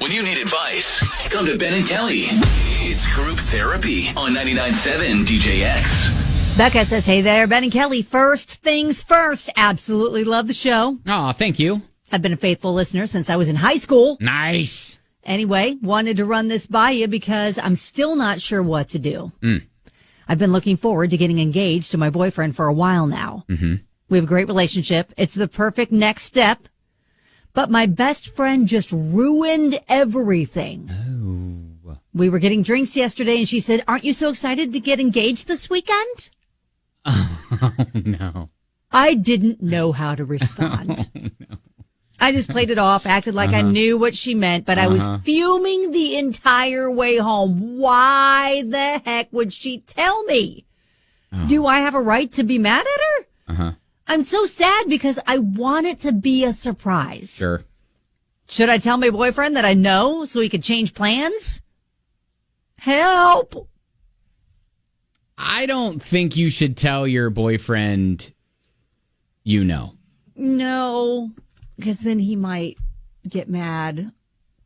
When you need advice, come to Ben and Kelly. It's group therapy on 99.7 DJX. Becca says, hey there, Ben and Kelly. First things first. Absolutely love the show. Oh, thank you. I've been a faithful listener since I was in high school. Nice. Anyway, wanted to run this by you because I'm still not sure what to do. I've been looking forward to getting engaged to my boyfriend for a while now. Mm-hmm. We have a great relationship. It's the perfect next step. But my best friend just ruined everything. Oh. We were getting drinks yesterday, and she said, aren't you so excited to get engaged this weekend? Oh, no. I didn't know how to respond. Oh, no. I just played it off, acted like I knew what she meant, but I was fuming the entire way home. Why the heck would she tell me? Oh. Do I have a right to be mad at her? I'm so sad because I want it to be a surprise. Sure. Should I tell my boyfriend that I know so he could change plans? Help! I don't think you should tell your boyfriend you know. No, because then he might get mad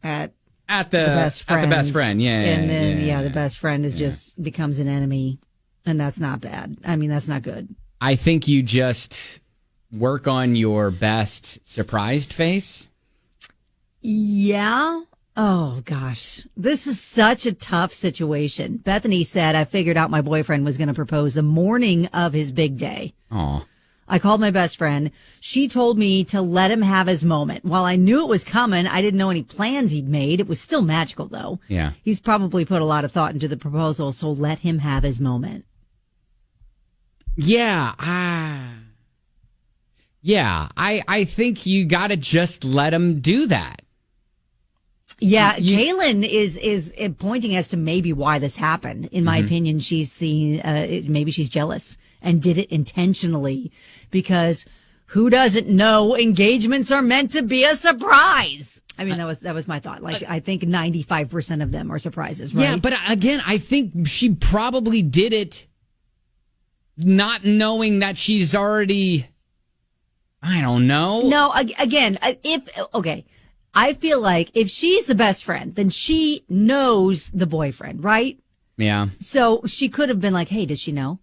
at the best friend. At the best friend, yeah. And then, the best friend is just becomes an enemy, and that's not bad. I mean, that's not good. I think you just work on your best surprised face. Yeah. Oh, gosh. This is such a tough situation. Bethany said, I figured out my boyfriend was going to propose the morning of his big day. Aw. I called my best friend. She told me to let him have his moment. While I knew it was coming, I didn't know any plans he'd made. It was still magical, though. Yeah. He's probably put a lot of thought into the proposal, so let him have his moment. Yeah. I think you got to just let him do that. Yeah, Kaylin is pointing as to maybe why this happened. In my opinion, she's seen maybe she's jealous and did it intentionally because who doesn't know engagements are meant to be a surprise? I mean, that was my thought. Like, I think 95% of them are surprises, right? Yeah, but again, I think she probably did it not knowing that she's already, I don't know. No, again, I feel like if she's the best friend, then she knows the boyfriend, right? Yeah. So she could have been like, hey, does she know?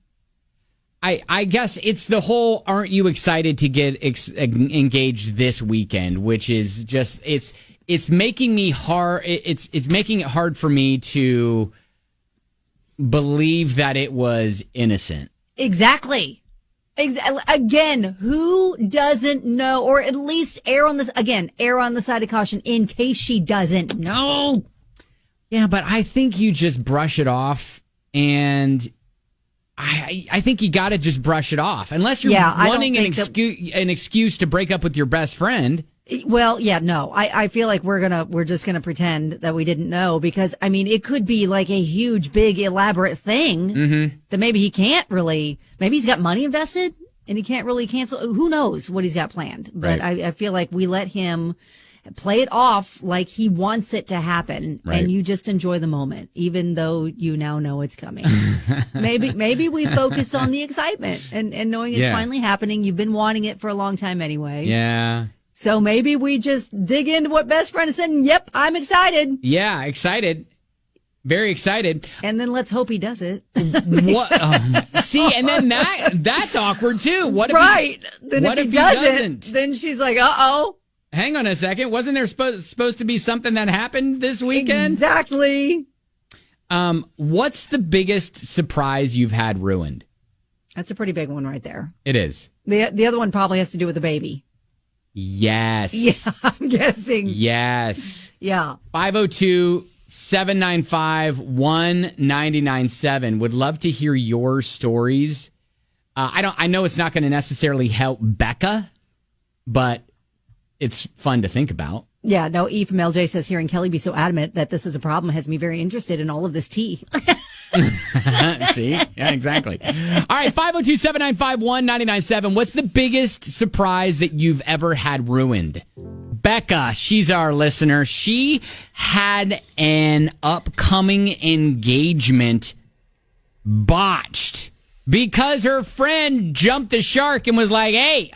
I guess it's the whole, aren't you excited to get engaged this weekend, which is just, it's making me hard. It's making it hard for me to believe that it was innocent. Exactly. Again, who doesn't know, or at least err on the side of caution in case she doesn't know. Yeah, but I think you just brush it off, and I think you got to just brush it off unless you're wanting an excuse to break up with your best friend. Well, yeah, no, I feel like we're just gonna pretend that we didn't know because I mean it could be like a huge, big, elaborate thing that maybe he can't really. Maybe he's got money invested and he can't really cancel. Who knows what he's got planned? But right. I feel like we let him play it off like he wants it to happen, right. And you just enjoy the moment, even though you now know it's coming. maybe we focus on the excitement and knowing it's finally happening. You've been wanting it for a long time anyway. Yeah. So maybe we just dig into what best friend said and yep, I'm excited. Yeah, excited. Very excited. And then let's hope he does it. What? See, and then that's awkward too. What if he doesn't? Then she's like, uh-oh. Hang on a second. Wasn't there supposed to be something that happened this weekend? Exactly. What's the biggest surprise you've had ruined? That's a pretty big one right there. It is. The other one probably has to do with the baby. Yes. Yeah, I'm guessing. Yes. Yeah. 502-795-1997. Would love to hear your stories. I know it's not going to necessarily help Becca, but it's fun to think about. Yeah, no, E from LJ says hearing Kelly be so adamant that this is a problem has me very interested in all of this tea. See? Yeah, exactly. All right, 502-795-1997. What's the biggest surprise that you've ever had ruined? Becca, she's our listener. She had an upcoming engagement botched because her friend jumped the shark and was like, hey,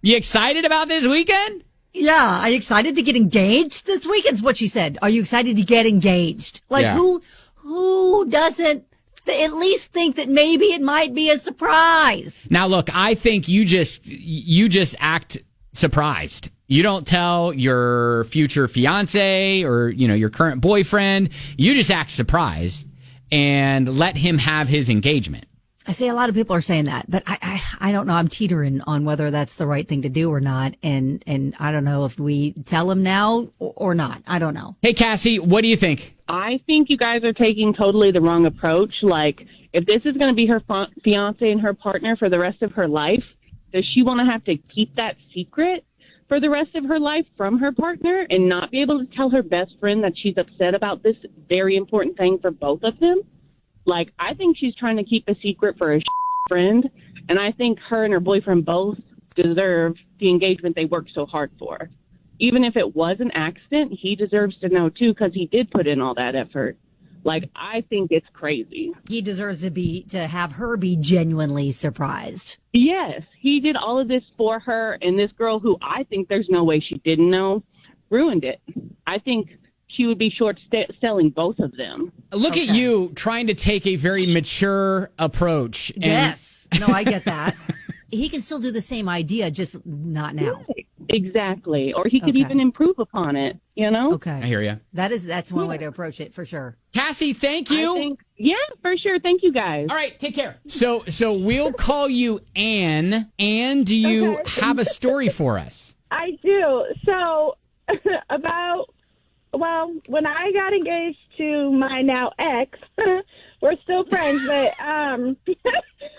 you excited about this weekend? Yeah, are you excited to get engaged this weekend? Is what she said. Are you excited to get engaged? Like, who doesn't at least think that maybe it might be a surprise? Now, look, I think you just act surprised. You don't tell your future fiance or, your current boyfriend. You just act surprised and let him have his engagement. I see a lot of people are saying that, but I don't know. I'm teetering on whether that's the right thing to do or not. And I don't know if we tell him now or not. I don't know. Hey, Cassie, what do you think? I think you guys are taking totally the wrong approach. Like, if this is going to be her fiance and her partner for the rest of her life, does she want to have to keep that secret for the rest of her life from her partner and not be able to tell her best friend that she's upset about this very important thing for both of them? Like, I think she's trying to keep a secret for a friend, and I think her and her boyfriend both deserve the engagement they worked so hard for. Even if it was an accident, he deserves to know, too, because he did put in all that effort. Like, I think it's crazy. He deserves to have her be genuinely surprised. Yes, he did all of this for her, and this girl who I think there's no way she didn't know ruined it. I think she would be short-selling both of them. Look at you trying to take a very mature approach. Yes. No, I get that. He can still do the same idea, just not now. Right. Exactly. Or he could even improve upon it, Okay. I hear you. That's one way to approach it, for sure. Cassie, thank you. Yeah, for sure. Thank you, guys. All right, take care. So we'll call you Anne. Anne, do you have a story for us? I do. So when I got engaged to my now ex, we're still friends, but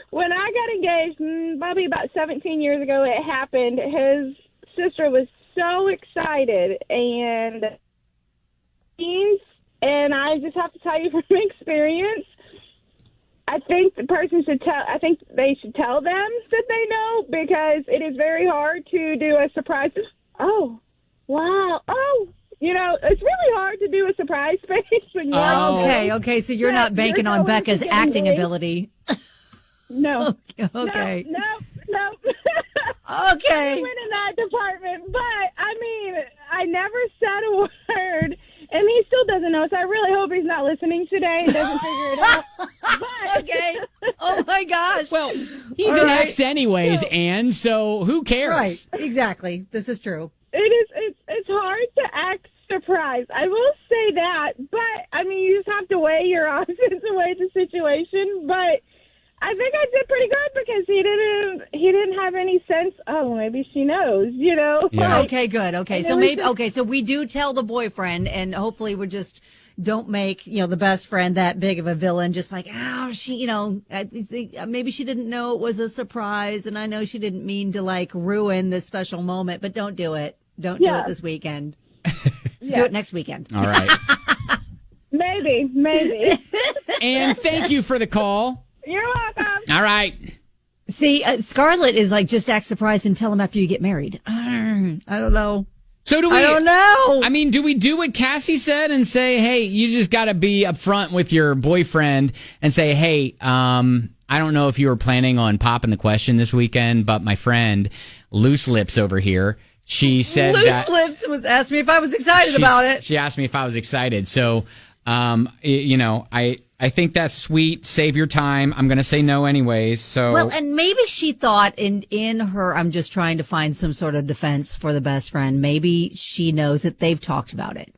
when I got engaged, probably about 17 years ago, it happened. His sister was so excited, and I just have to tell you from experience, I think they should tell them that they know, because it is very hard to do a surprise. Oh, wow. Oh, it's really hard to do a surprise face when you're Okay. So you're not banking on Becca's acting ability. No. Okay. No. Okay. I win in that department, but I never said a word, and he still doesn't know. So I really hope he's not listening today and doesn't figure it out. But, okay. Oh my gosh. Well, he's an ex anyways, Anne. So who cares? Right. Exactly. This is true. It's hard to act surprised. I will say that, but you just have to weigh your options and weigh the situation. But I think I did pretty good, because he didn't have any sense. Oh, maybe she knows, Yeah. Okay, good. Okay, so we do tell the boyfriend, and hopefully we just don't make the best friend that big of a villain. Just like, she, I think maybe she didn't know it was a surprise, and I know she didn't mean to ruin this special moment, but don't do it. Don't do it this weekend. Do it next weekend. All right. Maybe. And thank you for the call. You're welcome. All right. See, Scarlett is just act surprised and tell him after you get married. I don't know. So do we? I don't know. Do we do what Cassie said and say, hey, you just got to be upfront with your boyfriend and say, hey, I don't know if you were planning on popping the question this weekend, but my friend Loose Lips over here, she said Loose Lips was asked me if I was excited about it. She asked me if I was excited. So, I think that's sweet. Save your time. I'm going to say no anyways. So well, and maybe she thought in her, I'm just trying to find some sort of defense for the best friend. Maybe she knows that they've talked about it.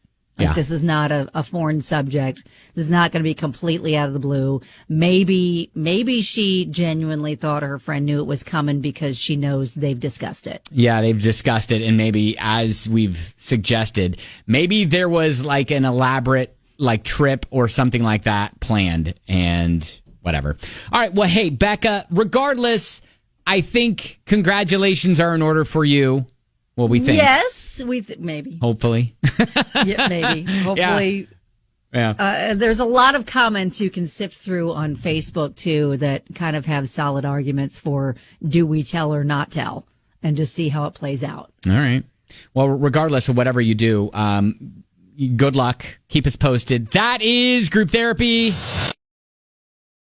This is not a foreign subject. This is not going to be completely out of the blue. Maybe she genuinely thought her friend knew it was coming because she knows they've discussed it. Yeah, they've discussed it. And maybe, as we've suggested, maybe there was an elaborate trip or something like that planned, and whatever. All right. Well, hey, Becca, regardless, I think congratulations are in order for you. Well, we think. Yes, maybe. Hopefully. Yeah, maybe. Hopefully. Yeah. There's a lot of comments you can sift through on Facebook, too, that kind of have solid arguments for do we tell or not tell, and just see how it plays out. All right. Well, regardless of whatever you do, good luck. Keep us posted. That is Group Therapy.